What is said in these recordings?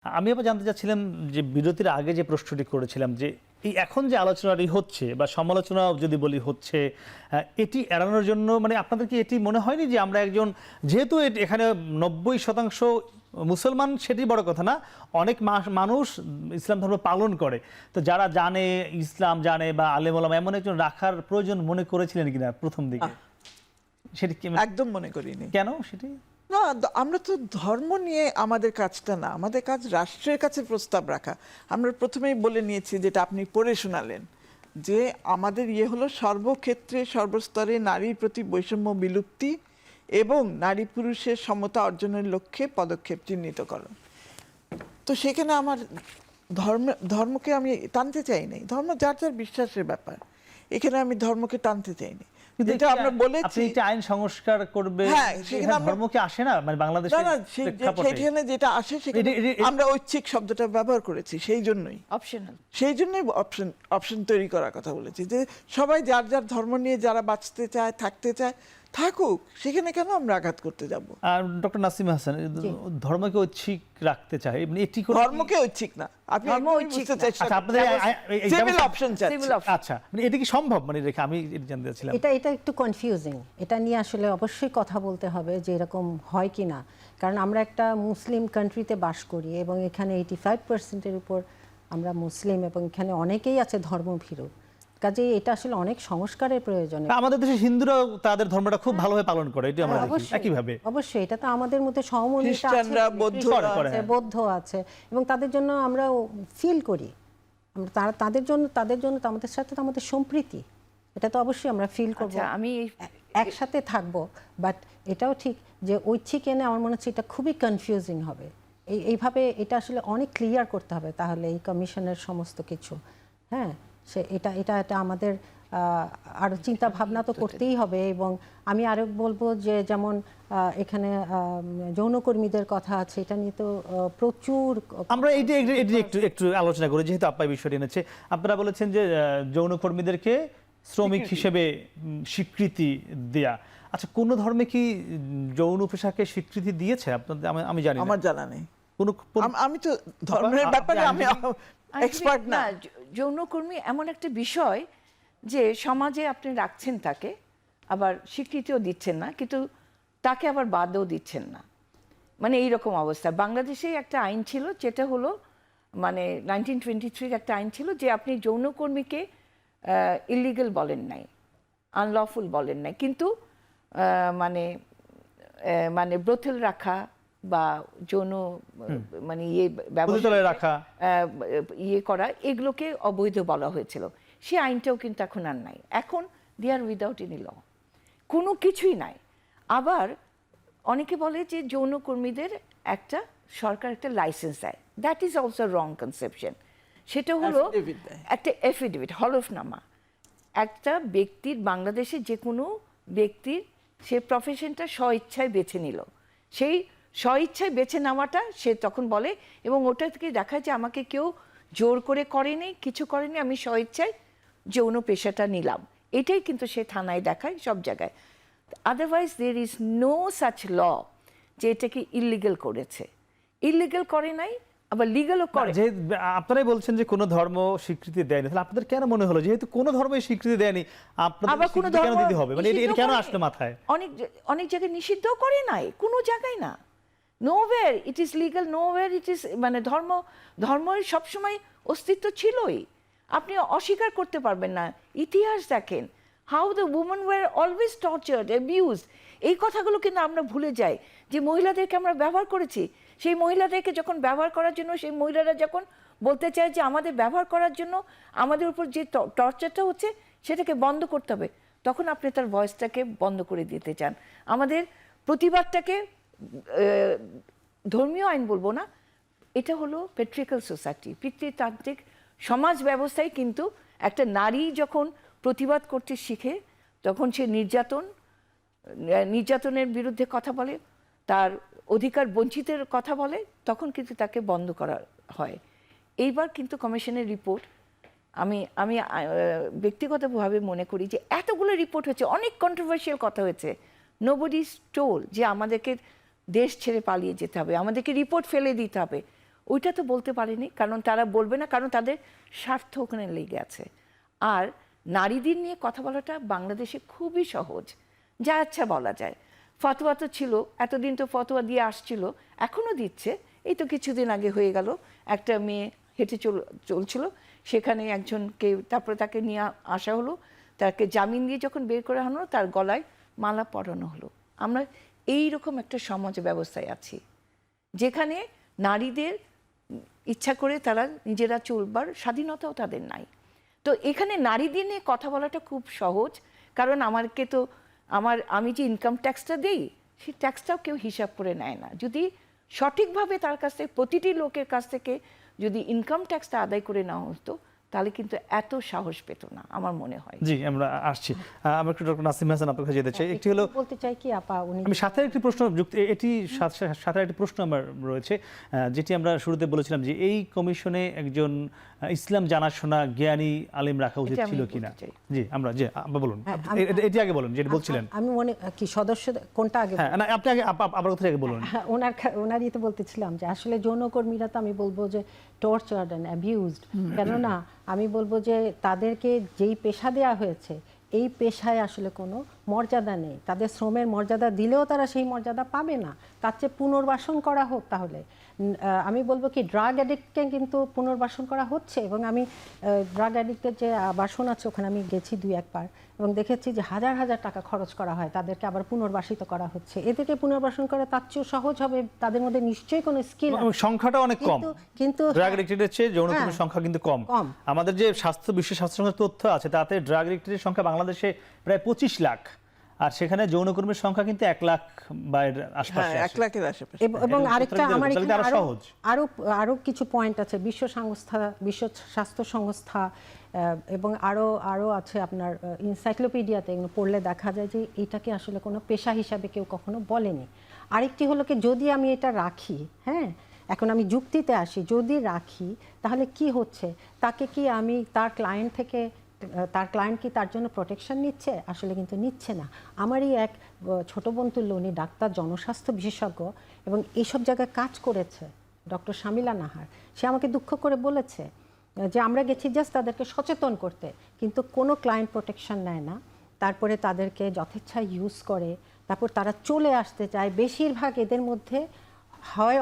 আমি আবার জানতে চাচ্ছিলাম যে বিরতির আগে যে প্রশ্নটি করেছিলাম যে এই এখন যে আলোচনাটি হচ্ছে বা সমালোচনা যদি বলি হচ্ছে, এটি এড়ানোর জন্য মানে আপনাদের কি এটি মনে হয়নি যে আমরা একজন যেহেতু এখানে 90% মুসলমান, সেটি বড় কথা না, অনেক মানুষ ইসলাম ধর্ম পালন করে, তো যারা জানে ইসলাম জানে বা আলেম ওলামা এমন একজন রাখার প্রয়োজন মনে করেছিলেন কিনা প্রথম দিকে? সেটি একদম মনে করিনি। কেন সেটি? না, আমরা তো ধর্ম নিয়ে আমাদের কাজটা না, আমাদের কাজ রাষ্ট্রের কাছে প্রস্তাব রাখা। আমরা প্রথমেই বলে নিয়েছি, যেটা আপনি পড়ে শোনালেন, যে আমাদের হলো সর্বক্ষেত্রে সর্বস্তরে নারীর প্রতি বৈষম্য বিলুপ্তি এবং নারী পুরুষের সমতা অর্জনের লক্ষ্যে পদক্ষেপ চিহ্নিতকরণ। তো সেখানে আমার ধর্মকে আমি টানতে চাই নাই। ধর্ম যার যার বিশ্বাসের ব্যাপার, এখানে আমি ধর্মকে টানতে চাইনি। যেটা আমরা বলেছি আইন সংস্কার করবে, ধর্ম কি আসে না মানে বাংলাদেশে? না, সেখানে যেটা আসে সেখানে আমরা ঐচ্ছিক শব্দটা ব্যবহার করেছি, সেই জন্যই অপশনাল, সেই জন্যই অপশন তৈরি করার কথা বলেছি, যে সবাই যার যার ধর্ম নিয়ে যারা বাঁচতে চায়, থাকতে চায়, থাকুক, সেখানে কেন আমরা আঘাত করতে যাব? আর ডক্টর নাসিমা হাসান, ধর্মকে ঐচ্ছিক রাখতে চায়, এটি ধর্মকে ঐচ্ছিক না, আপনি ধর্ম ঐচ্ছিক বুঝতে চাইছেন, আচ্ছা আপনাদের সিভিল অপশন চাচ্ছি। আচ্ছা, মানে এটা কি সম্ভব? মানে রেখে আমি জানতে চাচ্ছিলাম, এটা একটু কনফিউজিং। এটা নিয়ে আসলে অবশ্যই কথা বলতে হবে যে এরকম হয় কি না, কারণ আমরা একটা মুসলিম কান্ট্রিতে বাস করি এবং এখানে 85%-এর উপর আমরা মুসলিম, এবং এখানে অনেকেই আছে ধর্মভীরু। কাজেই এটা আসলে অনেক সংস্কারের প্রয়োজন। আমাদের দেশে হিন্দুরাও তাদের ধর্মটা খুব ভালোভাবে পালন করে, এটা আমরা দেখি একইভাবে। অবশ্যই এটা তো আমাদের মধ্যে সহমর্মিতা আছে, খ্রিস্টানরা, বৌদ্ধ আছে, এবং তাদের জন্য আমরা ফিল করি, আমরা তাদের জন্য তো আমাদের সাথে তো আমাদের সম্প্রীতি, এটা তো অবশ্যই আমরা ফিল করব, আমি একসাথে থাকবো। বাট এটাও ঠিক যে ঐচ্ছিক এনে আমার মনে হচ্ছে এটা খুবই কনফিউজিং হবে। এইভাবে এটা আসলে অনেক ক্লিয়ার করতে হবে তাহলে এই কমিশনের সমস্ত কিছু। হ্যাঁ, এটা আমাদের আরো চিন্তা ভাবনা তো করতেই হবে। এবং আমি আরো বলবো যে যেমন এখানে যৌনকর্মীদের কথা আছে, এটা নিয়ে তো প্রচুর আমরা এটি একটু আলোচনা করি, যেহেতু আপ্পাই বিষয়টি এনেছে। আপনারা বলেছেন যে যৌনকর্মীদেরকে শ্রমিক হিসেবে স্বীকৃতি দেয়া। আচ্ছা, কোন ধর্মে কি যৌন পেশাকে স্বীকৃতি দিয়েছে আপনাদের? আমি জানি না, আমার জানা নেই। আমি তো ধর্মের ব্যাপারে আমি এক্সপার্ট না। যৌনকর্মী এমন একটা বিষয় যে সমাজে আপনি রাখছেন তাকে, আবার স্বীকৃতিও দিচ্ছেন না, কিন্তু তাকে আবার বাদও দিচ্ছেন না, মানে এইরকম অবস্থা। বাংলাদেশে একটা আইন ছিল, যেটা হলো মানে 1923 একটা আইন ছিল, যে আপনি যৌনকর্মীকে ইলিগাল বলেন নাই, আনলফুল বলেন নাই, কিন্তু মানে ব্রথেল রাখা বা যৌন মানে রাখা, করা, এগুলোকে অবৈধ বলা হয়েছিল। সে আইনটাও কিন্তু এখন আর নাই। এখন দে আর উইদাউট এনি ল, কোনো কিছুই নাই। আবার অনেকে বলে যে যৌনকর্মীদের একটা সরকার একটা লাইসেন্স দেয়, that is also wrong conception. সেটা হলো একটা এফিডেভিট, হলফনামা। একটা ব্যক্তির, বাংলাদেশে যে কোনো ব্যক্তির, সে প্রফেশনটা স্বইচ্ছায় বেছে নিল, সেই স্বইচ্ছায় বেছে নেওয়াটা সে তখন বলে, এবং ওটা থেকে দেখায় যে আমাকে কেউ জোর করে করেনি, কিছু করেনি, আমি স্বইচ্ছায় যৌন পেশাটা নিলাম। এটাই কিন্তু সে থানায় দেখায়, সব জায়গায়। Otherwise there is no such law যে এটাকে ইলিগাল করেছে। ইলিগাল করে নাই, আবার লিগালও করে। যে আপনারাই বলছেন যে কোনো ধর্ম স্বীকৃতি দেয়নি, তাহলে আপনাদের কেন মনে হলো যেহেতু কোনো ধর্মই স্বীকৃতি দেয়নি আপনাদের স্বীকৃতি কেন দিতে হবে? মানে এটা কেন আসলো মাথায়? অনেক জায়গায় নিষিদ্ধও করে নাই, কোনো জায়গায় না। Nowhere it is legal, nowhere it is, মানে ধর্মের সবসময় অস্তিত্ব ছিলই, আপনি অস্বীকার করতে পারবেন না। ইতিহাস দেখেন, how the women war always tortured, abused. এই কথাগুলো কিন্তু আমরা ভুলে যাই, যে মহিলাদেরকে আমরা ব্যবহার করেছি। সেই মহিলাদেরকে যখন ব্যবহার করার জন্য, সেই মহিলারা যখন বলতে চায় যে আমাদের ব্যবহার করার জন্য আমাদের উপর যে টর্চারটা হচ্ছে সেটাকে বন্ধ করতে হবে, তখন আপনি তার ভয়েসটাকে বন্ধ করে দিতে চান। আমাদের প্রতিবাদটাকে ধর্মীয় আইন বলবো না, এটা হলো পেট্রিক্যাল সোসাইটি, পিতৃতান্ত্রিক সমাজ ব্যবস্থায়। কিন্তু একটা নারী যখন প্রতিবাদ করতে শিখে, তখন সে নির্যাতনের বিরুদ্ধে কথা বলে, তার অধিকার বঞ্চিতের কথা বলে, তখন কিন্তু তাকে বন্ধ করা হয়। এইবার কিন্তু কমিশনের রিপোর্ট, আমি ব্যক্তিগতভাবে মনে করি যে এতগুলো রিপোর্ট হয়েছে, অনেক কন্ট্রোভার্সিয়াল কথা হয়েছে, নোবডি ইজ টোল্ড যে আমাদেরকে দেশ ছেড়ে পালিয়ে যেতে হবে, আমাদেরকে রিপোর্ট ফেলে দিতে হবে। ওইটা তো বলতে পারেনি, কারণ তারা বলবে না, কারণ তাদের স্বার্থ ওখানে লেগে আছে। আর নারীদের নিয়ে কথা বলাটা বাংলাদেশে খুবই সহজ, যা আচ্ছা বলা যায়। ফতোয়া তো ছিল, এতদিন তো ফতোয়া দিয়ে আসছিল, এখনও দিচ্ছে। এই তো কিছুদিন আগে হয়ে গেল, একটা মেয়ে হেঁটে চলছিল, সেখানে একজনকে, তারপরে তাকে নিয়ে আসা হলো, তাকে জামিন দিয়ে যখন বের করা হলো তার গলায় মালা পরানো হলো। আমরা এই রকম একটা সমাজ ব্যবস্থায় আছি যেখানে নারীদের ইচ্ছা করে তারা নিজেরা চলবার স্বাধীনতাও তাদের নাই। তো এখানে নারীদের নিয়ে কথা বলাটা খুব সহজ, কারণ আমি যে ইনকাম ট্যাক্সটা দেই, সেই ট্যাক্সটাও কেউ হিসাব করে নেয় না। যদি সঠিকভাবে তার কাছ থেকে, প্রতিটি লোকের কাছ থেকে যদি ইনকাম ট্যাক্সটা আদায় করে নেওয়া হতো, তাহলে কিন্তু এত সাহস পেত না আমার মনে হয়। জি, আমরা আসছি। আমরা একটু ডক্টর নাসিম হাসান আপনার কাছে যেতে চাই। একটি হলো, বলতে চাই কি আপা, উনি আমি সাথে একটি প্রশ্ন যুক্ত, এটি সাথে একটি প্রশ্ন আমার রয়েছে, যেটি আমরা শুরুতে বলেছিলাম যে এই কমিশনে একজন ইসলাম জানাশোনা জ্ঞানী আলেম রাখা উচিত এটা আমি ছিল বলতে কিনা। চাই। জি, আমরা যে বলুন, এটি আগে বলুন যেটা বলছিলেন। আমি মনে কি সদস্য কোনটা আগে হ্যাঁ, না আপনি আগে আবার কোথা থেকে বলুন। হ্যাঁ, ওনার ইয়েতে বলতেছিলাম যে আসলে যৌনকর্মীরা তো আমি বলবো যে টর্চার্ড অ্যান্ড অ্যাবিউজড। কেননা আমি বলবো যে তাদেরকে যেই পেশা দেওয়া হয়েছে, এই পেশায় আসলে কোনো মর্যাদা নেই। তাদের শ্রমের মর্যাদা দিলেও তারা সেই মর্যাদা পাবে না। তার চেয়ে পুনর্বাসন করা হোক। তাহলে আমি বলবো কি, ড্রাগ অ্যাডিক্টকে কিন্তু পুনর্বাসন করা হচ্ছে, এবং আমি ড্রাগ অ্যাডিক্টের যে বাসন আছে ওখানে আমি গেছি 2-1 বার, এবং দেখেছি যে হাজার হাজার টাকা খরচ করা হয়, তাদেরকে আবার পুনর্বাসিত করা হচ্ছে। এদেরকে পুনর্বাসন করা তার চেয়েও সহজ হবে, তাদের মধ্যে নিশ্চয়ই কোনো স্কিল, সংখ্যাটা অনেক কম, কিন্তু ড্রাগ অ্যাডিক্টেডের চেয়ে যৌনকর্মীর সংখ্যা কিন্তু কম। আমাদের যে বিশ্ব স্বাস্থ্য সংস্থার তথ্য আছে তাতে ড্রাগ অ্যাডিক্টেডের সংখ্যা বাংলাদেশে প্রায় 25 লাখ, আর সেখানে যৌনকর্মীর সংখ্যা কিন্তু 1 লাখ বা এর আশপাশে। 1 লাখের আশেপাশে। এবং আরেকটা আমার এখানে সহজ আরো কিছু পয়েন্ট আছে। বিশ্ব স্বাস্থ্য সংস্থা এবং আরো আছে আপনার এনসাইক্লোপিডিয়াতে, এগুলো পড়লে দেখা যায় যে এটাকে আসলে কোনো পেশা হিসাবে কেউ কখনো বলেনি। আরেকটি হলো কি, যদি আমি এটা রাখি, হ্যাঁ, এখন আমি যুক্তিতে আসি, যদি রাখি তাহলে কি হচ্ছে, তাকে কি আমি তার ক্লায়েন্ট থেকে, তার ক্লায়েন্ট কি তার জন্য প্রোটেকশন নিচ্ছে? আসলে কিন্তু নিচ্ছে না। আমারই এক ছোট বোন তুল্য, উনি ডাক্তার, জনস্বাস্থ্য বিশেষজ্ঞ, এবং এইসব জায়গায় কাজ করেছে, ডক্টর শামিলা নাহার। সে আমাকে দুঃখ করে বলেছে যে আমরা গেছি জাস্ট তাদেরকে সচেতন করতে, কিন্তু কোনো ক্লায়েন্ট প্রোটেকশন নেয় না। তারপরে তাদেরকে যথেচ্ছা ইউজ করে, তারপর তারা চলে আসতে চায়। বেশিরভাগ এদের মধ্যে হয়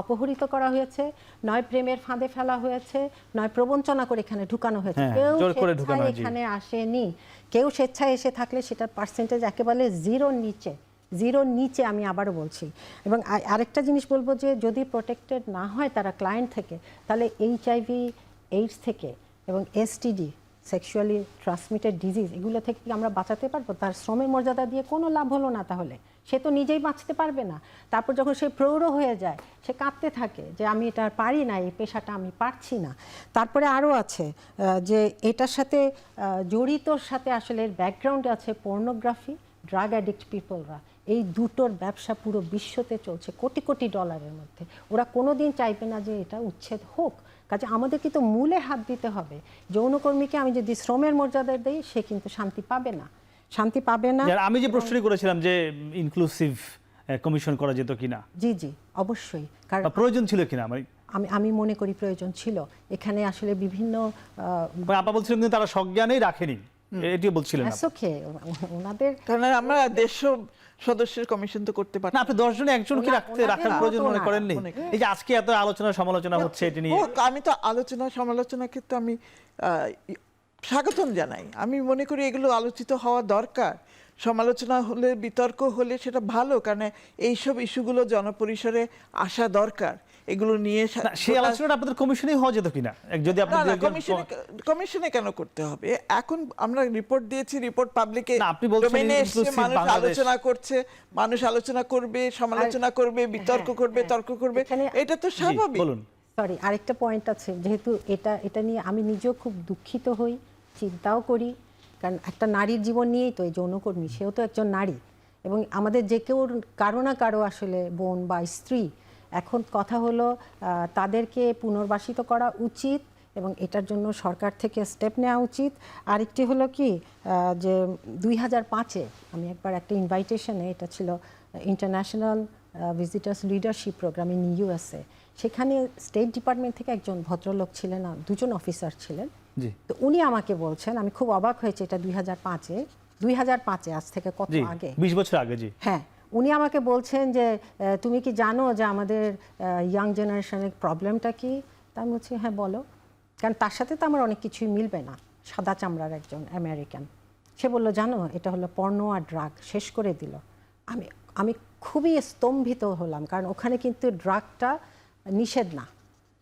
অপহরিত করা হয়েছে, নয় প্রেমের ফাঁদে ফেলা হয়েছে, নয় প্রবঞ্চনা করে এখানে ঢুকানো হয়েছে। কেউ স্বেচ্ছায় এখানে আসেনি। কেউ স্বেচ্ছায় এসে থাকলে সেটার পার্সেন্টেজ একেবারে জিরোর নিচে, আমি আবারও বলছি। এবং আরেকটা জিনিস বলবো যে যদি প্রোটেক্টেড না হয় তারা ক্লায়েন্ট থেকে, তাহলে HIV, এইডস থেকে এবং STD, সেক্সুয়ালি ট্রান্সমিটেড ডিজিজ, এগুলো থেকে কি আমরা বাঁচাতে পারবো? তার শ্রমের মর্যাদা দিয়ে কোনো লাভ হলো না, তাহলে সে তো নিজেই বাঁচতে পারবে না। তারপর যখন সে প্রৌঢ় হয়ে যায়, সে কাঁদতে থাকে যে আমি এটা পারি না, এই পেশাটা আমি পারছি না। তারপরে আরও আছে যে এটার সাথে জড়িতর সাথে আসলে এর ব্যাকগ্রাউন্ডে আছে পর্নোগ্রাফি, ড্রাগ অ্যাডিক্ট পিপলরা। এই দুটোর ব্যবসা পুরো বিশ্বতে চলছে কোটি কোটি ডলারের মধ্যে। ওরা কোনো দিন চাইবে না যে এটা উচ্ছেদ হোক। কাজে আমাদের কিন্তু মূলে হাত দিতে হবে। যৌনকর্মীকে আমি যদি শ্রমের মর্যাদা দেই, সে কিন্তু শান্তি পাবে না। আমি যে প্রশ্নটি করেছিলাম যে ইনক্লুসিভ কমিশন করা যেত কিনা। জি, অবশ্যই, কারণ প্রয়োজন ছিল কিনা আমি মনে করি প্রয়োজন ছিল। এখানে আসলে বিভিন্ন আপা বলছিলেন কিন্তু তারা সজ্ঞানেই রাখেনি, এটিও বলছিলেন ওনাদের, কারণ আমরা 150 সদস্যের কমিশন তো করতে পারি না। আপনি 10 জনে একজনকে রাখার প্রয়োজন মনে করেননি? এই যে আজকে এত আলোচনা সমালোচনা হচ্ছে এটি নিয়ে, আমি তো আলোচনা সমালোচনাকে তো আমি স্বাগতম জানাই। আমি মনে করি এগুলো আলোচিত হওয়া দরকার। সমালোচনা হলে, বিতর্ক হলে সেটা ভালো, কারণ এইসব ইস্যুগুলো জনপরিসরে আসা দরকার। এগুলো নিয়ে সেই আলোচনাটা আপনাদের কমিশনেই হওয়া যেত কিনা? যদি আপনি কমিশনে কেন করতে হবে? এখন আমরা রিপোর্ট দিয়েছি, রিপোর্ট পাবলিকে মানুষ আলোচনা করছে, মানুষ আলোচনা করবে, সমালোচনা করবে, বিতর্ক করবে, তর্ক করবে, এটা তো স্বাভাবিক। বলুন। সরি, আরেকটা পয়েন্ট আছে, যেহেতু এটা নিয়ে আমি নিজেও খুব দুঃখিত হই, চিন্তাও করি, কারণ একটা নারীর জীবন নিয়েই তো এই যৌনকর্মী, সেও তো একজন নারী, এবং আমাদের যে কেউ কারো না কারো আসলে বোন বা স্ত্রী। এখন কথা হলো তাদেরকে পুনর্বাসিত করা উচিত, এবং এটার জন্য সরকার থেকে স্টেপ নেওয়া উচিত। আরেকটি হলো কি যে 2005-এ আমি একবার একটা ইনভাইটেশনে, এটা ছিল international visitors leadership program in USA. সেখানে স্টেট ডিপার্টমেন্ট থেকে একজন ভদ্রলোক ছিলেন, দুজন অফিসার ছিলেন। জি তো উনি আমাকে বলছেন, আমি খুব অবাক হয়েছে, এটা 2005-এ, আজ থেকে কত জি আগে, 20 বছর আগে। জি হ্যাঁ, উনি আমাকে বলছেন যে তুমি কি জানো যে আমাদের ইয়াং জেনারেশনের প্রবলেমটা কি? তা আমি বলছি হ্যাঁ বলো, কারণ তার সাথে তো আমার অনেক কিছুই মিলবে না, সাদা চামড়ার একজন আমেরিকান। সে বললো জানো এটা হলো পর্নো আর ড্রাগ, শেষ করে দিল। আমি খুবই স্তম্ভিত হলাম, কারণ ওখানে কিন্তু ড্রাগটা নিষেধ না,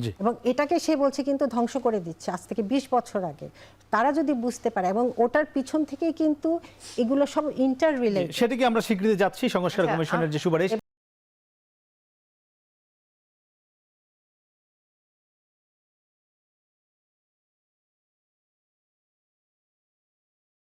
জি এবং এটাকে সে বলছে কিন্তু ধ্বংস করে দিচ্ছে আজ থেকে 20 বছর আগে। তারা যদি বুঝতে পারে, এবং ওটার পিছন থেকেই কিন্তু এগুলো সব ইন্টার রিলেটেড। সেটাকে আমরা স্বীকৃতি যাচ্ছি সংস্কার আচ্ছা, কমিশনের যে সুপারিশ।